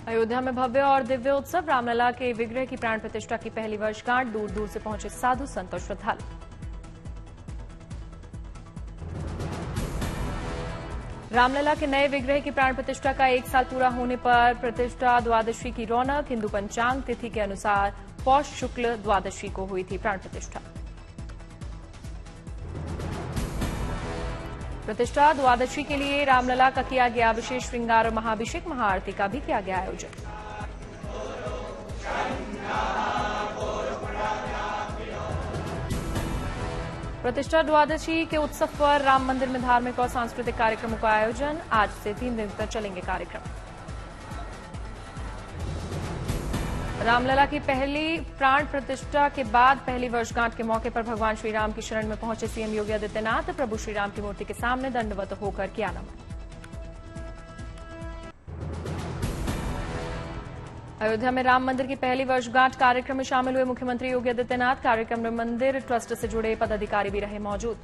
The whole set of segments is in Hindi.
अयोध्या में भव्य और दिव्य उत्सव। रामलला के विग्रह की प्राण प्रतिष्ठा की पहली वर्षगांठ। दूर दूर से पहुंचे साधु संत और श्रद्धालु। रामलला के नए विग्रह की प्राण प्रतिष्ठा का 1 साल पूरा होने पर प्रतिष्ठा द्वादशी की रौनक। हिंदू पंचांग तिथि के अनुसार पौष शुक्ल द्वादशी को हुई थी प्राण प्रतिष्ठा। प्रतिष्ठा द्वादशी के लिए रामलला का किया गया विशेष श्रृंगार और महाअभिषेक, महाआरती का भी किया गया आयोजन। प्रतिष्ठा द्वादशी के उत्सव पर राम मंदिर में धार्मिक और सांस्कृतिक कार्यक्रमों का आयोजन। आज से 3 दिन तक चलेंगे कार्यक्रम। रामलला की पहली प्राण प्रतिष्ठा के बाद पहली वर्षगांठ के मौके पर भगवान श्रीराम की शरण में पहुंचे सीएम योगी आदित्यनाथ। प्रभु श्रीराम की मूर्ति के सामने दंडवत होकर किया नमन। अयोध्या में राम मंदिर की पहली वर्षगांठ कार्यक्रम में शामिल हुए मुख्यमंत्री योगी आदित्यनाथ। कार्यक्रम में मंदिर ट्रस्ट से जुड़े पदाधिकारी भी रहे मौजूद।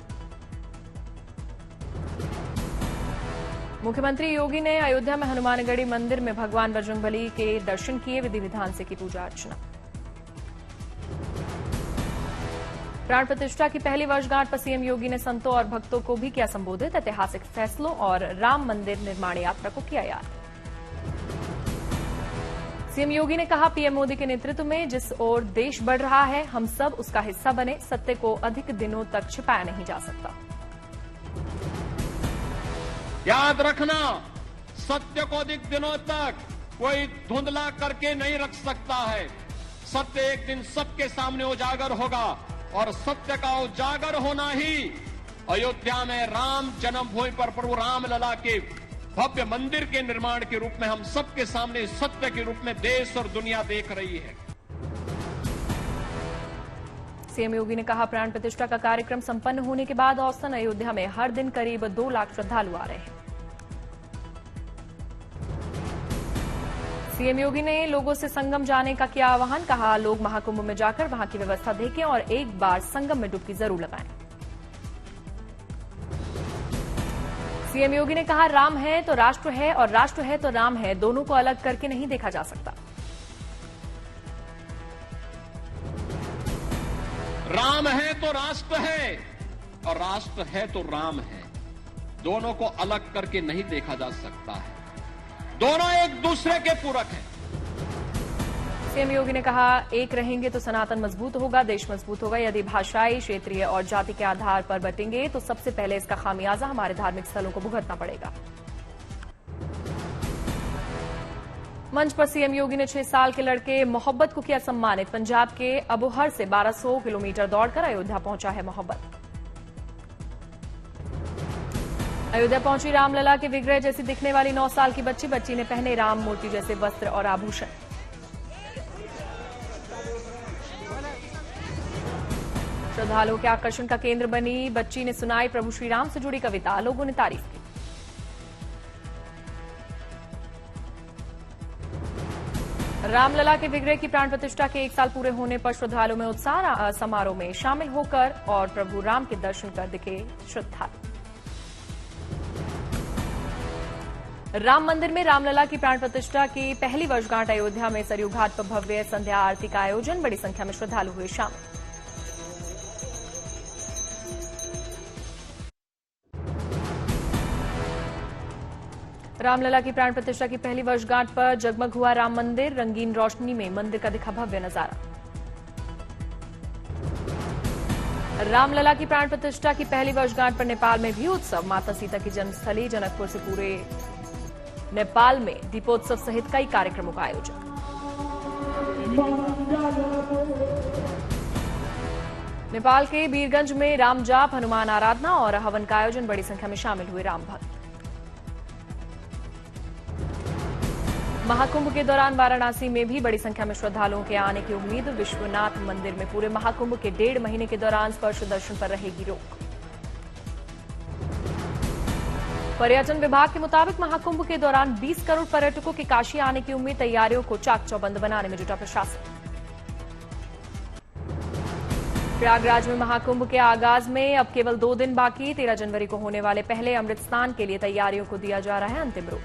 मुख्यमंत्री योगी ने अयोध्या में हनुमानगढ़ी मंदिर में भगवान बजरंगबली के दर्शन किए। विधि विधान से की पूजा अर्चना। प्राण प्रतिष्ठा की पहली वर्षगांठ पर सीएम योगी ने संतों और भक्तों को भी किया संबोधित। ऐतिहासिक फैसलों और राम मंदिर निर्माण यात्रा को किया याद। सीएम योगी ने कहा, पीएम मोदी के नेतृत्व में जिस ओर देश बढ़ रहा है, हम सब उसका हिस्सा बने। सत्य को अधिक दिनों तक छिपाया नहीं जा सकता। याद रखना, सत्य को अधिक दिनों तक कोई धुंधला करके नहीं रख सकता है। सत्य एक दिन सबके सामने उजागर होगा और सत्य का उजागर होना ही अयोध्या में राम जन्मभूमि पर प्रभु रामलला के भव्य मंदिर के निर्माण के रूप में हम सबके सामने सत्य के रूप में देश और दुनिया देख रही है। सीएम योगी ने कहा, प्राण प्रतिष्ठा का कार्यक्रम संपन्न होने के बाद औसतन अयोध्या में हर दिन करीब 2 लाख श्रद्धालु आ रहे हैं। सीएम योगी ने लोगों से संगम जाने का किया आह्वान। कहा, लोग महाकुंभ में जाकर वहां की व्यवस्था देखें और एक बार संगम में डुबकी जरूर लगाएं। सीएम योगी ने कहा, राम है तो राष्ट्र है और राष्ट्र है तो राम है। दोनों को अलग करके नहीं देखा जा सकता। राम है तो राष्ट्र है और राष्ट्र है तो राम है। दोनों को अलग करके नहीं देखा जा सकता है। दोनों एक दूसरे के पूरक हैं। सीएम योगी ने कहा, एक रहेंगे तो सनातन मजबूत होगा, देश मजबूत होगा। यदि भाषाई, क्षेत्रीय और जाति के आधार पर बटेंगे तो सबसे पहले इसका खामियाजा हमारे धार्मिक स्थलों को भुगतना पड़ेगा। मंच पर सीएम योगी ने 6 साल के लड़के मोहब्बत को किया सम्मानित। पंजाब के अबोहर से 1200 किलोमीटर दौड़कर अयोध्या पहुंचा है मोहब्बत। अयोध्या पहुंची रामलला के विग्रह जैसी दिखने वाली 9 साल की बच्ची ने पहने राम मूर्ति जैसे वस्त्र और आभूषण। श्रद्धालुओं के आकर्षण का केंद्र बनी बच्ची ने सुनाई प्रभु श्रीराम से जुड़ी कविता। लोगों ने तारीफ की। रामलला के विग्रह की प्राण प्रतिष्ठा के 1 साल पूरे होने पर श्रद्धालुओं में उत्साह। समारोह में शामिल होकर और प्रभु राम के दर्शन कर दिखे श्रद्धालु। राम मंदिर में रामलला की प्राण प्रतिष्ठा की पहली वर्षगांठ। अयोध्या में सरयू घाट पर भव्य संध्या आरती का आयोजन। बड़ी संख्या में श्रद्धालु हुए शामिल। रामलला की प्राण प्रतिष्ठा की पहली वर्षगांठ पर जगमग हुआ राम मंदिर। रंगीन रोशनी में मंदिर का दिखा भव्य नजारा। रामलला की प्राण प्रतिष्ठा की पहली वर्षगांठ पर नेपाल में भी उत्सव। माता सीता की जन्मस्थली जनकपुर से पूरे नेपाल में दीपोत्सव सहित कई कार्यक्रमों का आयोजन। नेपाल के बीरगंज में राम जाप, हनुमान आराधना और हवन का आयोजन। बड़ी संख्या में शामिल हुए राम भक्त। महाकुंभ के दौरान वाराणसी में भी बड़ी संख्या में श्रद्धालुओं के आने की उम्मीद। विश्वनाथ मंदिर में पूरे महाकुंभ के 1.5 महीने के दौरान स्पर्श दर्शन पर रहेगी रोक। पर्यटन विभाग के मुताबिक महाकुंभ के दौरान 20 करोड़ पर्यटकों के काशी आने की उम्मीद। तैयारियों को चाक चौबंद बनाने में जुटा प्रशासन। प्रयागराज में महाकुंभ के आगाज में अब केवल 2 दिन बाकी। 13 जनवरी को होने वाले पहले अमृत स्नान के लिए तैयारियों को दिया जा रहा है अंतिम रूप।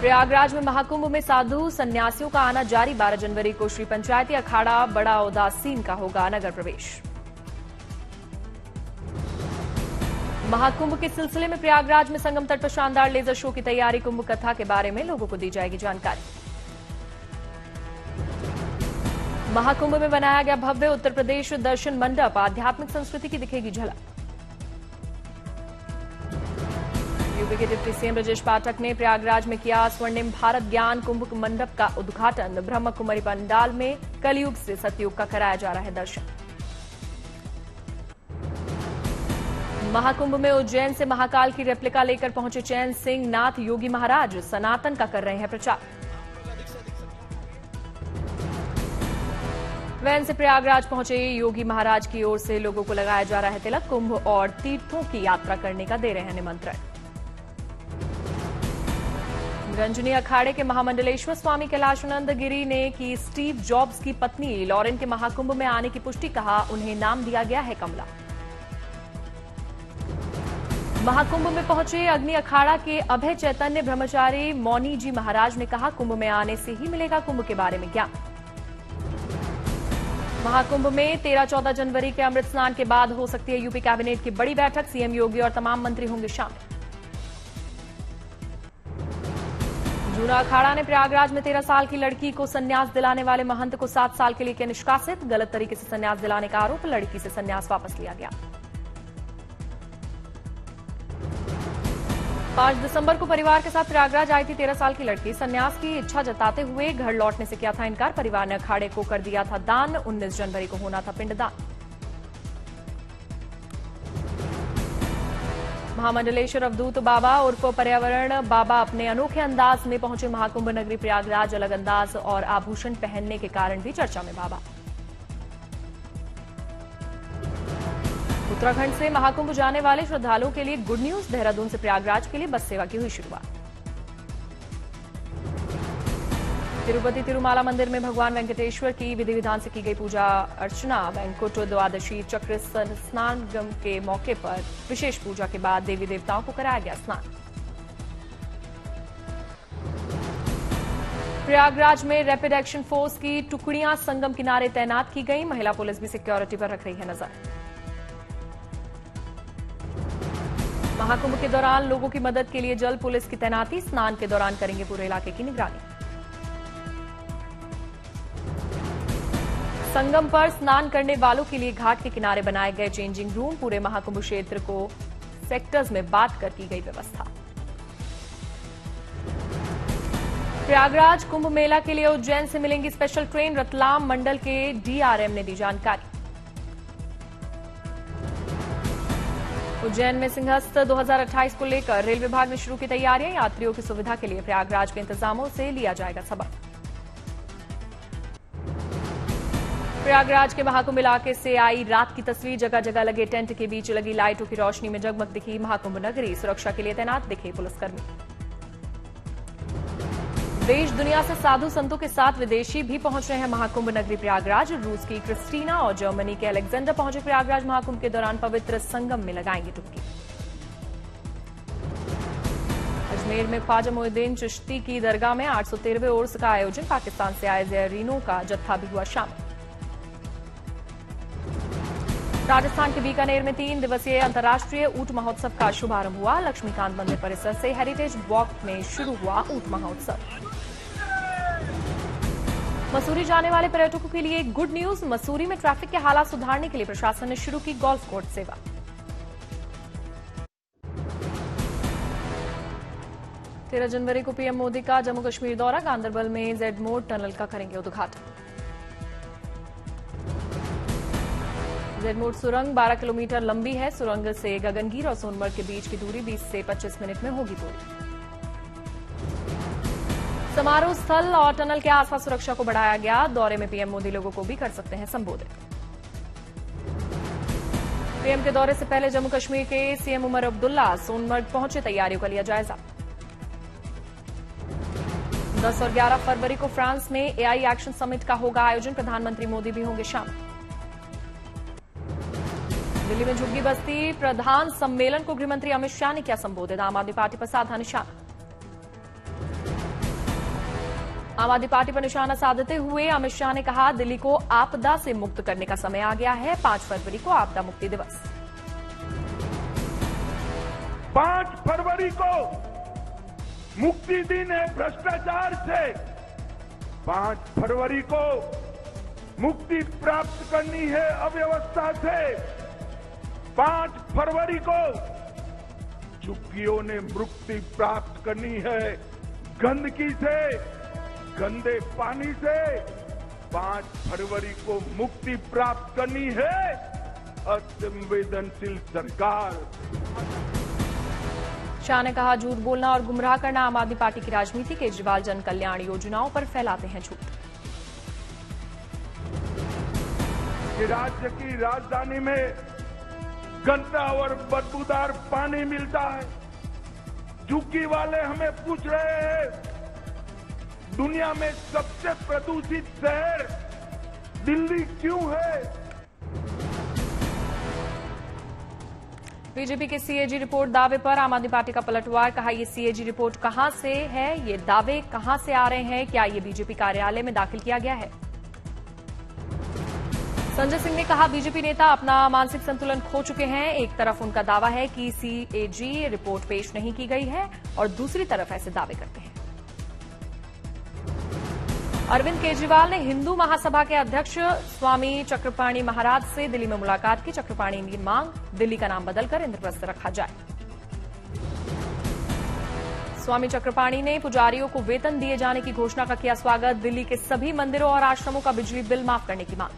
प्रयागराज में महाकुंभ में साधु सन्यासियों का आना जारी। 12 जनवरी को श्री पंचायती अखाड़ा बड़ा उदासीन का होगा नगर प्रवेश। महाकुंभ के सिलसिले में प्रयागराज में संगम तट पर शानदार लेजर शो की तैयारी। कुंभ कथा के बारे में लोगों को दी जाएगी जानकारी। महाकुंभ में बनाया गया भव्य उत्तर प्रदेश दर्शन मंडप। आध्यात्मिक संस्कृति की दिखेगी झलक। यूपी के डिप्टी सीएम ब्रजेश पाठक ने प्रयागराज में किया स्वर्णिम भारत ज्ञान कुंभ मंडप का उद्घाटन। ब्रह्म कुमारी पंडाल में कलयुग से सतयुग का कराया जा रहा है दर्शन। महाकुंभ में उज्जैन से महाकाल की रेप्लिका लेकर पहुंचे चैन सिंह नाथ योगी महाराज। सनातन का कर रहे हैं प्रचार। वैन से प्रयागराज पहुंचे योगी महाराज की ओर से लोगों को लगाया जा रहा है तिलक। कुंभ और तीर्थों की यात्रा करने का दे रहे हैं निमंत्रण। रंजनी अखाड़े के महामंडलेश्वर स्वामी कैलाशानंद गिरी ने की स्टीव जॉब्स की पत्नी लॉरेन के महाकुंभ में आने की पुष्टि। कहा उन्हें नाम दिया गया है कमला। महाकुंभ में पहुंचे अग्नि अखाड़ा के अभय चैतन्य ब्रह्मचारी मौनी जी महाराज ने कहा कुंभ में आने से ही मिलेगा कुंभ के बारे में ज्ञान। महाकुंभ में 13-14 जनवरी के अमृत स्नान के बाद हो सकती है यूपी कैबिनेट की बड़ी बैठक। सीएम योगी और तमाम मंत्री होंगे शामिल। जूना अखाड़ा ने प्रयागराज में 13 साल की लड़की को संन्यास दिलाने वाले महंत को 7 साल के लिए किया निष्कासित। गलत तरीके से संन्यास दिलाने का आरोप। लड़की से संन्यास वापस लिया गया। 5 दिसंबर को परिवार के साथ प्रयागराज आई थी 13 साल की लड़की। संन्यास की इच्छा जताते हुए घर लौटने से किया था इनकार। परिवार ने अखाड़े को कर दिया था दान। 19 जनवरी को होना था पिंडदान। महामंडलेश्वर अवधूत बाबा उर्फ पर्यावरण बाबा अपने अनोखे अंदाज में पहुंचे महाकुंभ नगरी प्रयागराज। अलग अंदाज और आभूषण पहनने के कारण भी चर्चा में बाबा। उत्तराखंड से महाकुंभ जाने वाले श्रद्धालुओं के लिए गुड न्यूज। देहरादून से प्रयागराज के लिए बस सेवा की हुई शुरुआत। तिरुपति तिरुमाला मंदिर में भगवान वेंकटेश्वर की विधि विधान से की गई पूजा अर्चना। वैंकुट द्वादशी चक्र स्नान के मौके पर विशेष पूजा के बाद देवी देवताओं को कराया गया स्नान। प्रयागराज में रैपिड एक्शन फोर्स की टुकड़ियां संगम किनारे तैनात की गई। महिला पुलिस भी सिक्योरिटी पर रख रही है नजर। महाकुंभ के दौरान लोगों की मदद के लिए जल पुलिस की तैनाती। स्नान के दौरान करेंगे पूरे इलाके की निगरानी। संगम पर स्नान करने वालों के लिए घाट के किनारे बनाए गए चेंजिंग रूम। पूरे महाकुंभ क्षेत्र को सेक्टर्स में बांट कर की गई व्यवस्था। प्रयागराज कुंभ मेला के लिए उज्जैन से मिलेंगी स्पेशल ट्रेन। रतलाम मंडल के डीआरएम ने दी जानकारी। उज्जैन में सिंहस्थ 2028 को लेकर रेल विभाग ने शुरू की तैयारियां। यात्रियों की सुविधा के लिए प्रयागराज के इंतजामों से लिया जाएगा सबक। प्रयागराज के महाकुंभ इलाके से आई रात की तस्वीर। जगह जगह लगे टेंट के बीच लगी लाइटों की रोशनी में जगमग दिखी महाकुंभ नगरी। सुरक्षा के लिए तैनात दिखे पुलिसकर्मी। देश दुनिया से साधु संतों के साथ विदेशी भी पहुंच रहे हैं महाकुंभ नगरी प्रयागराज। रूस की क्रिस्टीना और जर्मनी के अलेक्जेंडर पहुंचे प्रयागराज। महाकुंभ के दौरान पवित्र संगम में लगाएंगे डुबकी। अजमेर में ख्वाजा मोइनुद्दीन चिश्ती की दरगाह में 813वें उर्स का आयोजन। पाकिस्तान से आए ज़ायरीनों का जत्था भी हुआ शामिल। राजस्थान के बीकानेर में 3 दिवसीय अंतर्राष्ट्रीय ऊंट महोत्सव का शुभारंभ हुआ। लक्ष्मीकांत मंदिर परिसर से हेरिटेज वॉक में शुरू हुआ ऊंट महोत्सव। मसूरी जाने वाले पर्यटकों के लिए गुड न्यूज। मसूरी में ट्रैफिक के हालात सुधारने के लिए प्रशासन ने शुरू की गोल्फ कोर्ट सेवा। तेरह जनवरी को पीएम मोदी का जम्मू कश्मीर दौरा। गांदरबल में जेड मोड टनल का करेंगे उद्घाटन। जेड मोड सुरंग 12 किलोमीटर लंबी है। सुरंग से गगनगीर और सोनमर्ग के बीच की दूरी 20 से 25 मिनट में होगी पूरी। समारोह स्थल और टनल के आसपास सुरक्षा को बढ़ाया गया। दौरे में पीएम मोदी लोगों को भी कर सकते हैं संबोधित। पीएम के दौरे से पहले जम्मू कश्मीर के सीएम उमर अब्दुल्ला सोनमर्ग पहुंचे। तैयारियों का लिया जायजा। 10 और 11 फरवरी को फ्रांस में एआई एक्शन समिट का होगा आयोजन। प्रधानमंत्री मोदी भी होंगे शामिल। दिल्ली में झुग्गी बस्ती प्रधान सम्मेलन को गृहमंत्री अमित शाह ने किया संबोधित। आम आदमी पार्टी पर साधा निशाना। आम आदमी पार्टी पर निशाना साधते हुए अमित शाह ने कहा, दिल्ली को आपदा से मुक्त करने का समय आ गया है। 5 फरवरी को आपदा मुक्ति दिवस। 5 फरवरी को मुक्ति दिन है भ्रष्टाचार से। 5 फरवरी को मुक्ति प्राप्त करनी है अव्यवस्था से। 5 फरवरी को झुग्गियों ने मुक्ति प्राप्त करनी है गंदगी से, गंदे पानी से। 5 फरवरी को मुक्ति प्राप्त करनी है असंवेदनशील सरकार। शाह ने कहा, झूठ बोलना और गुमराह करना आम आदमी पार्टी की राजनीति। केजरीवाल जन कल्याण योजनाओं पर फैलाते हैं झूठ। राज्य की राजधानी में गंदा और बदबूदार पानी मिलता है। झुग्गी वाले हमें पूछ रहे हैं, दुनिया में सबसे प्रदूषित शहर दिल्ली क्यों है? बीजेपी के सीएजी रिपोर्ट दावे पर आम आदमी पार्टी का पलटवार। कहा, ये सीएजी रिपोर्ट कहां से है, ये दावे कहां से आ रहे हैं, क्या ये बीजेपी कार्यालय में दाखिल किया गया है? संजय सिंह ने कहा, बीजेपी नेता अपना मानसिक संतुलन खो चुके हैं। एक तरफ उनका दावा है कि सीएजी रिपोर्ट पेश नहीं की गई है और दूसरी तरफ ऐसे दावे करते हैं। अरविंद केजरीवाल ने हिंदू महासभा के अध्यक्ष स्वामी चक्रपाणी महाराज से दिल्ली में मुलाकात की। चक्रपाणी की मांग, दिल्ली का नाम बदलकर इंद्रप्रस्थ रखा जाए। स्वामी चक्रपाणी ने पुजारियों को वेतन दिए जाने की घोषणा का किया स्वागत। दिल्ली के सभी मंदिरों और आश्रमों का बिजली बिल माफ करने की मांग।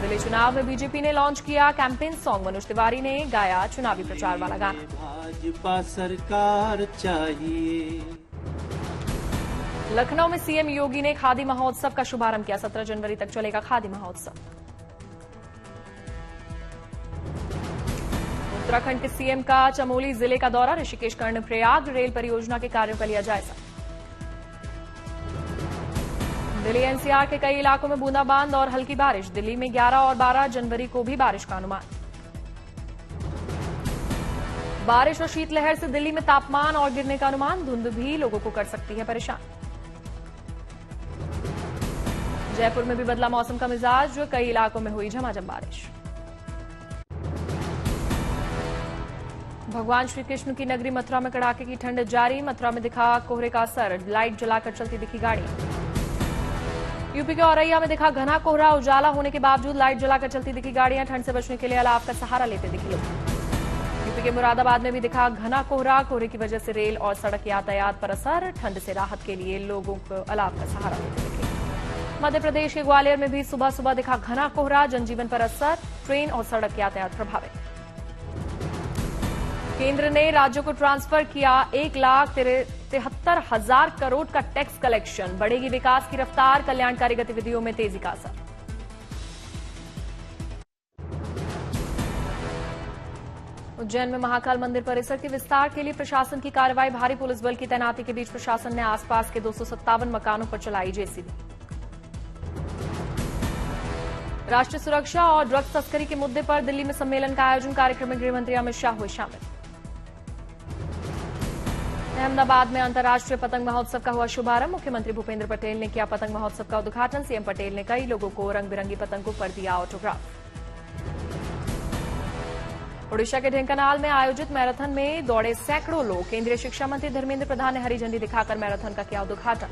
दिल्ली चुनाव में बीजेपी ने लॉन्च किया कैंपेन सॉन्ग। मनोज तिवारी ने गाया चुनावी प्रचार वाला गाना। भाजपा सरकार चाहिए। लखनऊ में सीएम योगी ने खादी महोत्सव का शुभारंभ किया। 17 जनवरी तक चलेगा खादी महोत्सव। उत्तराखंड के सीएम का चमोली जिले का दौरा। ऋषिकेश कर्णप्रयाग रेल परियोजना के कार्यों का लिया जायजा। दिल्ली एनसीआर के कई इलाकों में बूंदाबांद और हल्की बारिश। दिल्ली में 11 और 12 जनवरी को भी बारिश का अनुमान। बारिश और शीतलहर से दिल्ली में तापमान और गिरने का अनुमान। धुंध भी लोगों को कर सकती है परेशान। जयपुर में भी बदला मौसम का मिजाज। कई इलाकों में हुई झमाझम बारिश। भगवान श्री कृष्ण की नगरी मथुरा में कड़ाके की ठंड जारी। मथुरा में दिखा कोहरे का असर। लाइट जलाकर चलती दिखी गाड़ियां। यूपी के औरैया में दिखा घना कोहरा। उजाला होने के बावजूद लाइट जलाकर चलती दिखी गाड़ियां। ठंड से बचने के लिए अलाव का सहारा लेते दिखे लोग। यूपी के मुरादाबाद में भी दिखा घना कोहरा। कोहरे की वजह से रेल और सड़क यातायात पर असर। ठंड से राहत के लिए लोगों को अलाव का सहारा लेते दिखे। मध्य प्रदेश के ग्वालियर में भी सुबह सुबह दिखा घना कोहरा। जनजीवन पर असर। ट्रेन और सड़क यातायात प्रभावित। केंद्र ने राज्यों को ट्रांसफर किया 1,73,000 करोड़ का टैक्स कलेक्शन। बढ़ेगी विकास की रफ्तार। कल्याणकारी गतिविधियों में तेजी का असर। उज्जैन में महाकाल मंदिर परिसर के विस्तार के लिए प्रशासन की कार्रवाई। भारी पुलिस बल की तैनाती के बीच प्रशासन ने आसपास के 257 मकानों पर चलाई जेसीबी। राष्ट्रीय सुरक्षा और ड्रग्स तस्करी के मुद्दे पर दिल्ली में सम्मेलन का आयोजन। कार्यक्रम में गृहमंत्री अमित शाह हुए शामिल। अहमदाबाद में अंतर्राष्ट्रीय पतंग महोत्सव का हुआ शुभारंभ। मुख्यमंत्री भूपेंद्र पटेल ने किया पतंग महोत्सव का उद्घाटन। सीएम पटेल ने कई लोगों को रंग बिरंगी पतंगों पर दिया ऑटोग्राफ। ओडिशा के ढेंकानाल में आयोजित मैराथन में दौड़े सैकड़ों लोग। केंद्रीय शिक्षा मंत्री धर्मेंद्र प्रधान ने हरी झंडी दिखाकर मैराथन का किया उद्घाटन।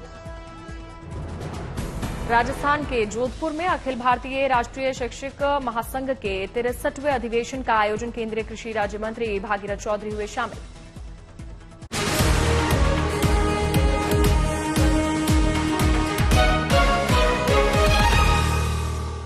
राजस्थान के जोधपुर में अखिल भारतीय राष्ट्रीय शिक्षक महासंघ के 63वें अधिवेशन का आयोजन। केंद्रीय कृषि राज्य मंत्री भागीरथ चौधरी हुए शामिल।